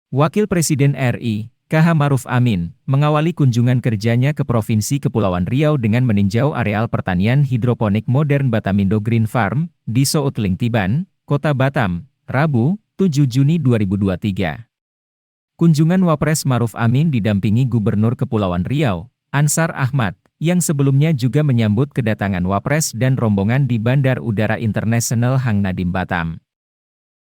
Wakil Presiden RI, KH Maruf Amin, mengawali kunjungan kerjanya ke Provinsi Kepulauan Riau dengan meninjau areal pertanian hidroponik modern Batamindo Green Farm, di Soutling Tiban, Kota Batam, Rabu, 7 Juni 2023. Kunjungan Wapres Maruf Amin didampingi Gubernur Kepulauan Riau, Ansar Ahmad, yang sebelumnya juga menyambut kedatangan Wapres dan rombongan di Bandar Udara Internasional Hang Nadiem Batam.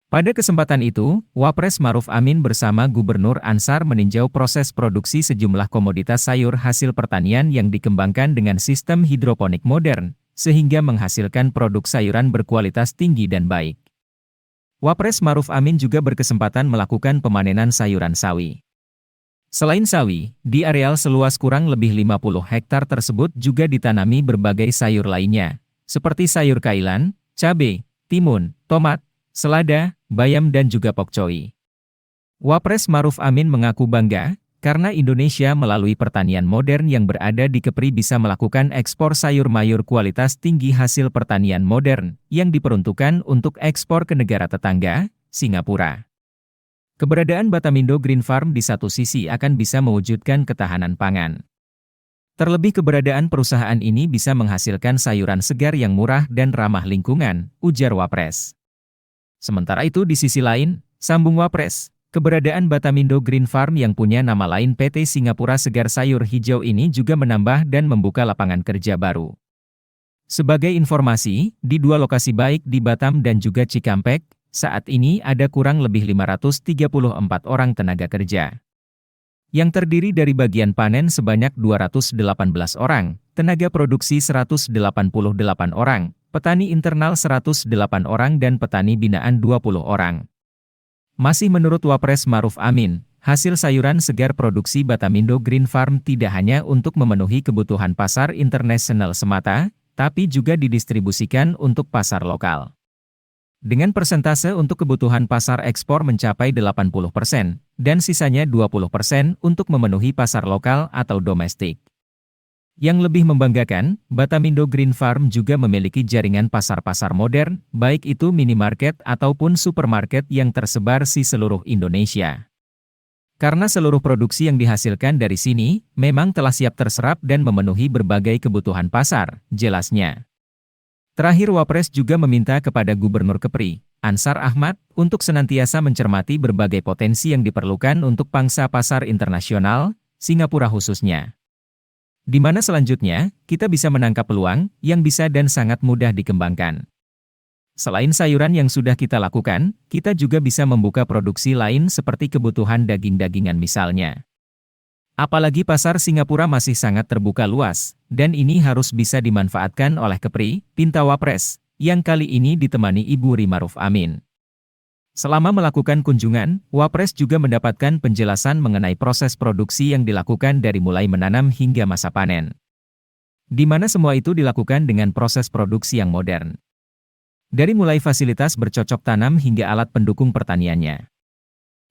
Pada kesempatan itu, Wapres Maruf Amin bersama Gubernur Ansar meninjau proses produksi sejumlah komoditas sayur hasil pertanian yang dikembangkan dengan sistem hidroponik modern, sehingga menghasilkan produk sayuran berkualitas tinggi dan baik. Wapres Maruf Amin juga berkesempatan melakukan pemanenan sayuran sawi. Selain sawi, di areal seluas kurang lebih 50 hektar tersebut juga ditanami berbagai sayur lainnya, seperti sayur kailan, cabai, timun, tomat, selada, bayam dan juga pokcoy. Wapres Maruf Amin mengaku bangga, karena Indonesia melalui pertanian modern yang berada di Kepri bisa melakukan ekspor sayur mayur kualitas tinggi hasil pertanian modern, yang diperuntukkan untuk ekspor ke negara tetangga, Singapura. Keberadaan Batamindo Green Farm di satu sisi akan bisa mewujudkan ketahanan pangan. Terlebih keberadaan perusahaan ini bisa menghasilkan sayuran segar yang murah dan ramah lingkungan, ujar Wapres. Sementara itu di sisi lain, sambung Wapres, keberadaan Batamindo Green Farm yang punya nama lain PT Singapura Segar Sayur Hijau ini juga menambah dan membuka lapangan kerja baru. Sebagai informasi, di dua lokasi baik di Batam dan juga Cikampek, saat ini ada kurang lebih 534 orang tenaga kerja. Yang terdiri dari bagian panen sebanyak 218 orang, tenaga produksi 188 orang, petani internal 108 orang dan petani binaan 20 orang. Masih menurut Wapres Maruf Amin, hasil sayuran segar produksi Batamindo Green Farm tidak hanya untuk memenuhi kebutuhan pasar internasional semata, tapi juga didistribusikan untuk pasar lokal. Dengan persentase untuk kebutuhan pasar ekspor mencapai 80%, dan sisanya 20% untuk memenuhi pasar lokal atau domestik. Yang lebih membanggakan, Batamindo Green Farm juga memiliki jaringan pasar-pasar modern, baik itu minimarket ataupun supermarket yang tersebar di seluruh Indonesia. Karena seluruh produksi yang dihasilkan dari sini, memang telah siap terserap dan memenuhi berbagai kebutuhan pasar, jelasnya. Terakhir Wapres juga meminta kepada Gubernur Kepri, Ansar Ahmad, untuk senantiasa mencermati berbagai potensi yang diperlukan untuk pangsa pasar internasional, Singapura khususnya. Di mana selanjutnya, kita bisa menangkap peluang yang bisa dan sangat mudah dikembangkan. Selain sayuran yang sudah kita lakukan, kita juga bisa membuka produksi lain seperti kebutuhan daging-dagingan misalnya. Apalagi pasar Singapura masih sangat terbuka luas, dan ini harus bisa dimanfaatkan oleh Kepri, pinta Wapres, yang kali ini ditemani Ibu Ri Maruf Amin. Selama melakukan kunjungan, Wapres juga mendapatkan penjelasan mengenai proses produksi yang dilakukan dari mulai menanam hingga masa panen. Di mana semua itu dilakukan dengan proses produksi yang modern. Dari mulai fasilitas bercocok tanam hingga alat pendukung pertaniannya.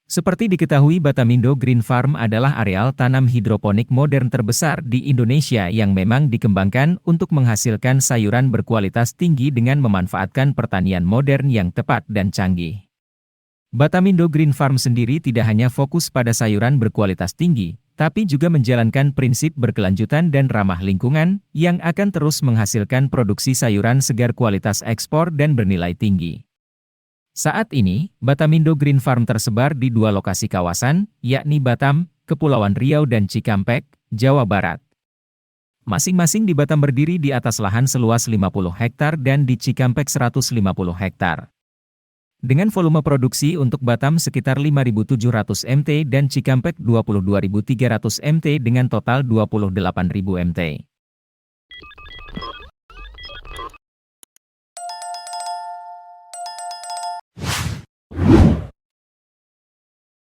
Seperti diketahui Batamindo Green Farm adalah areal tanam hidroponik modern terbesar di Indonesia yang memang dikembangkan untuk menghasilkan sayuran berkualitas tinggi dengan memanfaatkan pertanian modern yang tepat dan canggih. Batamindo Green Farm sendiri tidak hanya fokus pada sayuran berkualitas tinggi, tapi juga menjalankan prinsip berkelanjutan dan ramah lingkungan, yang akan terus menghasilkan produksi sayuran segar kualitas ekspor dan bernilai tinggi. Saat ini, Batamindo Green Farm tersebar di dua lokasi kawasan, yakni Batam, Kepulauan Riau dan Cikampek, Jawa Barat. Masing-masing di Batam berdiri di atas lahan seluas 50 hektar dan di Cikampek 150 hektar. Dengan volume produksi untuk Batam sekitar 5.700 MT dan Cikampek 22.300 MT dengan total 28.000 MT.